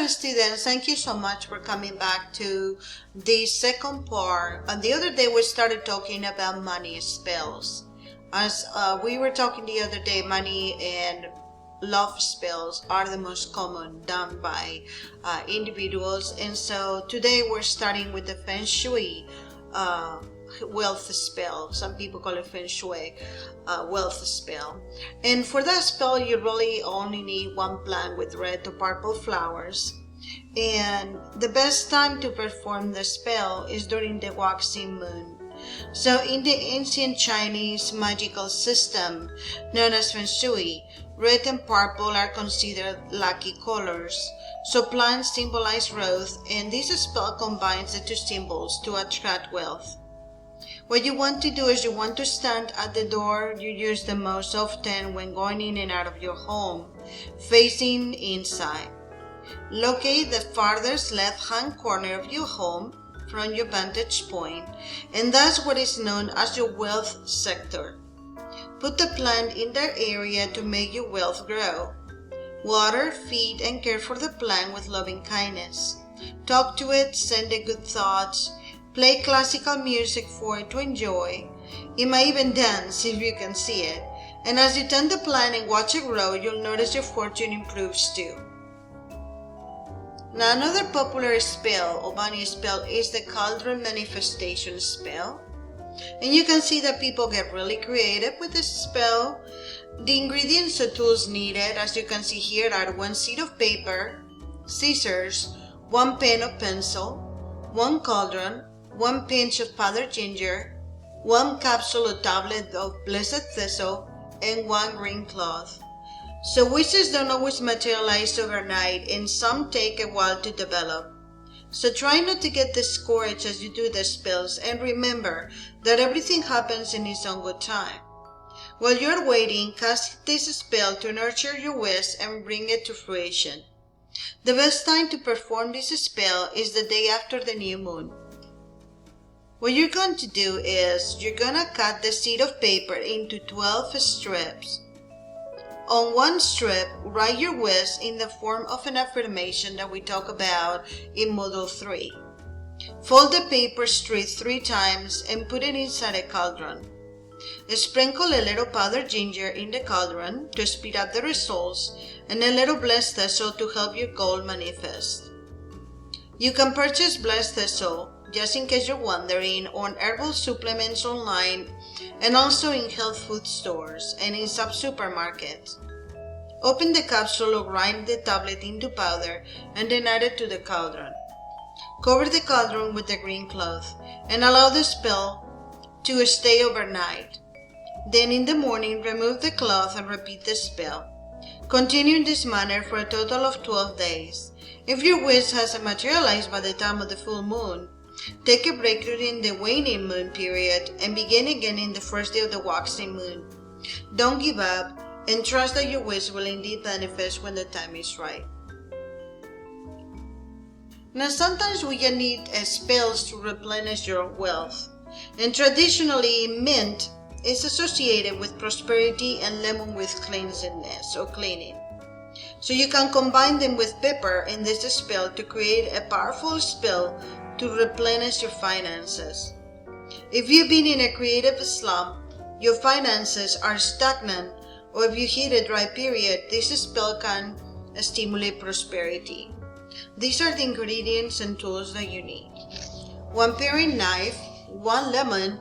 students, thank you so much for coming back to the second part. And the other day we started talking about money spells. As we were talking the other day, money and love spells are the most common done by individuals. And so today we're starting with the Feng Shui wealth spell. Some people call it Feng Shui wealth spell. And for that spell, you really only need one plant with red to purple flowers. And the best time to perform the spell is during the waxing moon. So in the ancient Chinese magical system known as Feng Shui, red and purple are considered lucky colors. So plants symbolize growth, and this spell combines the two symbols to attract wealth. What you want to do is you want to stand at the door you use the most often when going in and out of your home, facing inside. Locate the farthest left-hand corner of your home from your vantage point, and that's what is known as your wealth sector. Put the plant in that area to make your wealth grow. Water, feed, and care for the plant with loving kindness. Talk to it, send it good thoughts. Play classical music for it to enjoy. It might even dance if you can see it. And as you tend the plant and watch it grow, you'll notice your fortune improves too. Now another popular spell or money spell is the Cauldron manifestation spell. And you can see that people get really creative with this spell. The ingredients or tools needed, as you can see here, are 1 sheet of paper, scissors, 1 pen or pencil, 1 cauldron, 1 pinch of powdered ginger, 1 capsule or tablet of blessed thistle, and 1 green cloth. So wishes don't always materialize overnight, and some take a while to develop. So try not to get discouraged as you do the spells, and remember that everything happens in its own good time. While you're waiting, cast this spell to nurture your wish and bring it to fruition. The best time to perform this spell is the day after the new moon. What you're going to do is you're going to cut the sheet of paper into 12 strips. On one strip, write your wish in the form of an affirmation that we talk about in Module 3. Fold the paper straight 3 times and put it inside a cauldron. Sprinkle a little powdered ginger in the cauldron to speed up the results, and a little blessed thistle to help your goal manifest. You can purchase blessed thistle, just in case you're wondering, on herbal supplements online and also in health food stores and in some supermarkets. Open the capsule or grind the tablet into powder and then add it to the cauldron. Cover the cauldron with a green cloth and allow the spell to stay overnight. Then in the morning, remove the cloth and repeat the spell. Continue in this manner for a total of 12 days. If your wish hasn't materialized by the time of the full moon, take a break during the waning moon period and begin again in the first day of the waxing moon. Don't give up and trust that your wish will indeed manifest when the time is right. Now sometimes we just need spells to replenish your wealth. And traditionally, mint is associated with prosperity and lemon with cleanliness or cleaning. So you can combine them with pepper in this spell to create a powerful spell to replenish your finances. If you've been in a creative slump, your finances are stagnant, or if you hit a dry period, this spell can stimulate prosperity. These are the ingredients and tools that you need. 1 paring knife, 1 lemon,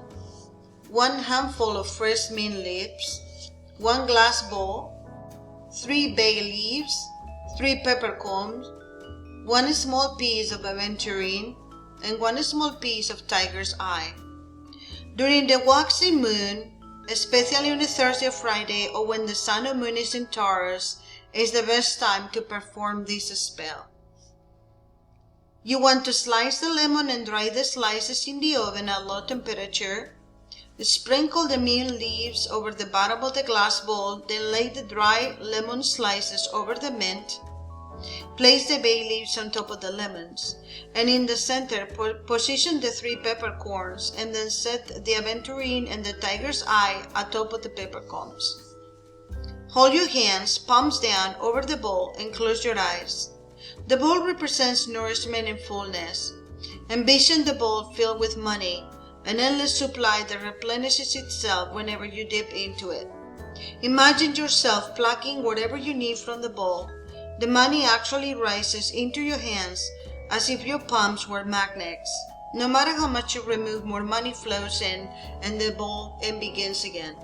1 handful of fresh mint leaves, 1 glass bowl, 3 bay leaves, 3 peppercorns, 1 small piece of aventurine, and 1 small piece of tiger's eye. During the waxing moon, especially on a Thursday or Friday, or when the sun or moon is in Taurus, is the best time to perform this spell. You want to slice the lemon and dry the slices in the oven at low temperature. Sprinkle the mint leaves over the bottom of the glass bowl, then lay the dry lemon slices over the mint. Place the bay leaves on top of the lemons, and in the center position the 3 peppercorns, and then set the aventurine and the tiger's eye atop of the peppercorns. Hold your hands palms down over the bowl and close your eyes. The bowl represents nourishment and fullness. Envision the bowl filled with money, an endless supply that replenishes itself whenever you dip into it. Imagine yourself plucking whatever you need from the bowl. The money actually rises into your hands as if your palms were magnets. No matter how much you remove, more money flows in and the bowl and begins again.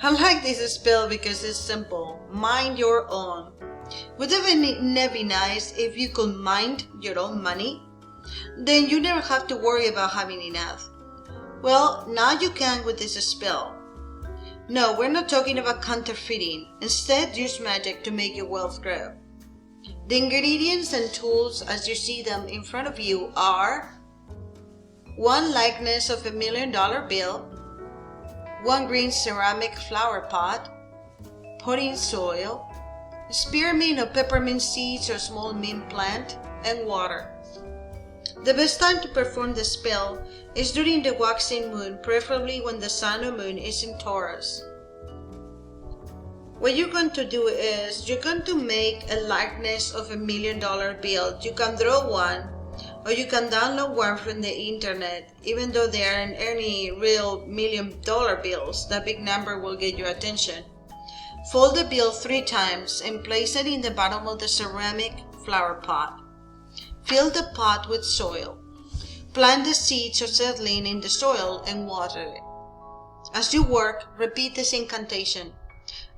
I like this spell because it's simple. Mind your own. Wouldn't it be nice if you could mind your own money? Then you never have to worry about having enough. Well, now you can with this spell. No, we're not talking about counterfeiting. Instead, use magic to make your wealth grow. The ingredients and tools as you see them in front of you are one likeness of $1 million bill, one green ceramic flower pot, potting soil, spearmint or peppermint seeds or small mint plant, and water. The best time to perform the spell is during the waxing moon, preferably when the sun or moon is in Taurus. What you're going to do is you're going to make a likeness of $1 million bill. You can draw one or you can download one from the internet. Even though they aren't any real $1 million bills, that big number will get your attention. Fold the bill 3 times and place it in the bottom of the ceramic flower pot. Fill the pot with soil. Plant the seeds or seedling in the soil and water it. As you work, repeat this incantation.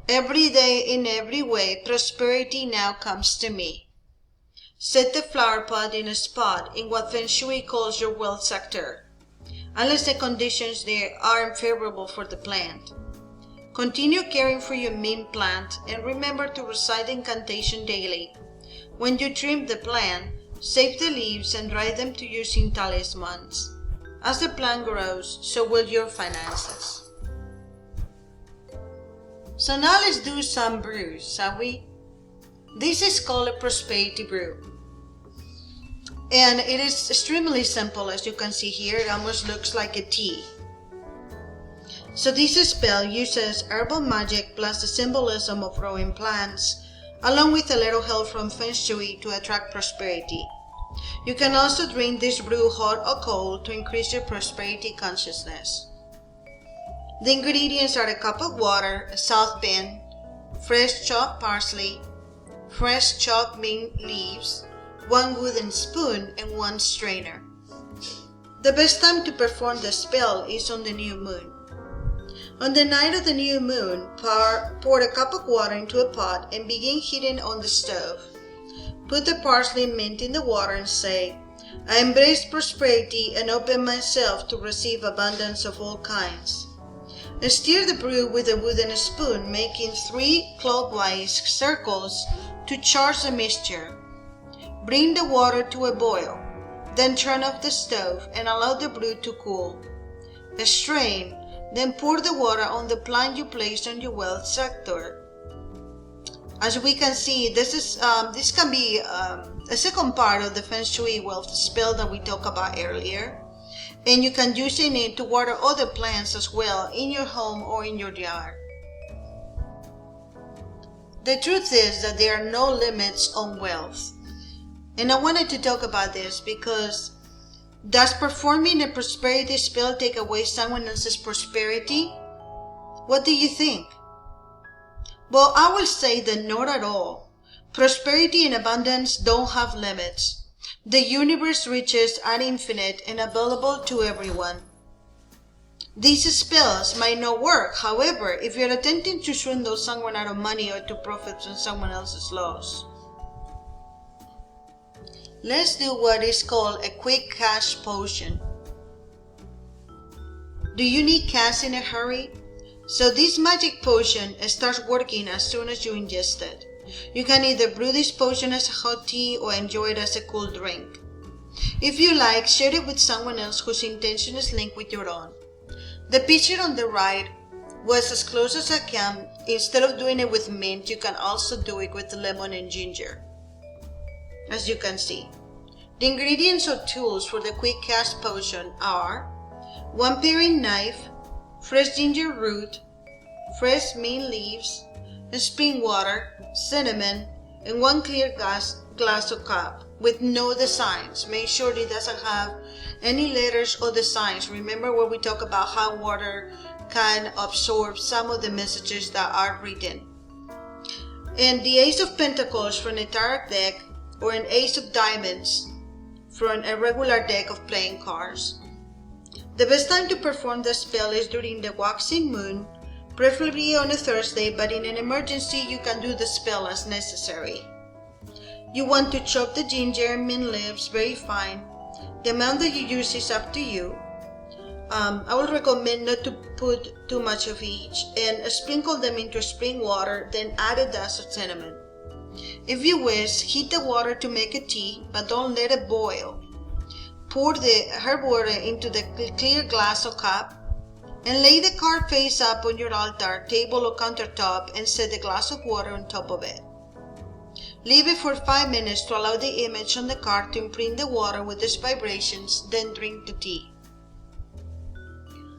Every day, in every way, prosperity now comes to me. Set the flower pot in a spot in what Feng Shui calls your wealth sector, unless the conditions there are unfavorable for the plant. Continue caring for your mint plant and remember to recite the incantation daily. When you trim the plant, save the leaves and dry them to use in talismans. As the plant grows, so will your finances. So now let's do some brews, shall we? This is called a prosperity brew. And it is extremely simple, as you can see here. It almost looks like a tea. So this spell uses herbal magic plus the symbolism of growing plants, along with a little help from Feng Shui to attract prosperity. You can also drink this brew hot or cold to increase your prosperity consciousness. The ingredients are a cup of water, a south bin, fresh chopped parsley, fresh chopped mint leaves, 1 wooden spoon, and 1 strainer. The best time to perform the spell is on the new moon. On the night of the new moon, pour a cup of water into a pot and begin heating on the stove. Put the parsley and mint in the water and say, I embrace prosperity and open myself to receive abundance of all kinds. And stir the brew with a wooden spoon, making 3 clockwise circles to charge the mixture. Bring the water to a boil, then turn off the stove and allow the brew to cool. Strain, then pour the water on the plant you placed on your wealth sector. As we can see, this can be a second part of the Feng Shui wealth spell that we talked about earlier. And you can use it to water other plants as well in your home or in your yard. The truth is that there are no limits on wealth. And I wanted to talk about this because does performing a prosperity spell take away someone else's prosperity? What do you think? Well, I will say that not at all. Prosperity and abundance don't have limits. The universe riches are infinite and available to everyone. These spells might not work, however, if you're attempting to swindle someone out of money or to profit from someone else's loss. Let's do what is called a quick cash potion. Do you need cash in a hurry? So this magic potion starts working as soon as you ingest it. You can either brew this potion as a hot tea or enjoy it as a cool drink. If you like, share it with someone else whose intention is linked with your own. The picture on the right was as close as I can. Instead of doing it with mint, you can also do it with lemon and ginger. As you can see, the ingredients or tools for the quick cash potion are 1 paring knife, fresh ginger root, fresh mint leaves, spring water, cinnamon, and 1 clear glass of cup with no designs. Make sure it doesn't have any letters or designs. Remember when we talk about how water can absorb some of the messages that are written. And the Ace of Pentacles from a tarot deck, or an Ace of Diamonds from a regular deck of playing cards. The best time to perform the spell is during the waxing moon, preferably on a Thursday, but in an emergency you can do the spell as necessary. You want to chop the ginger and mint leaves very fine. The amount that you use is up to you. I would recommend not to put too much of each, and sprinkle them into spring water, then add a dash of cinnamon. If you wish, heat the water to make a tea, but don't let it boil. Pour the herb water into the clear glass or cup, and lay the card face up on your altar, table or countertop, and set the glass of water on top of it. Leave it for 5 minutes to allow the image on the card to imprint the water with its vibrations, then drink the tea.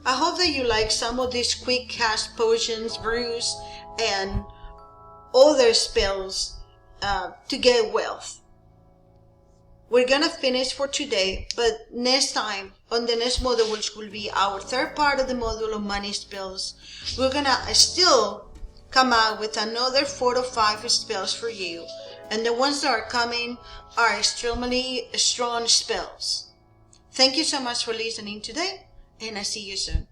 I hope that you like some of these quick cast potions, brews, and other spells to get wealth. We're gonna finish for today, but next time, on the next module, which will be our third part of the module of money spells, we're gonna still come out with another 4 to 5 spells for you. And the ones that are coming are extremely strong spells. Thank you so much for listening today, and I see you soon.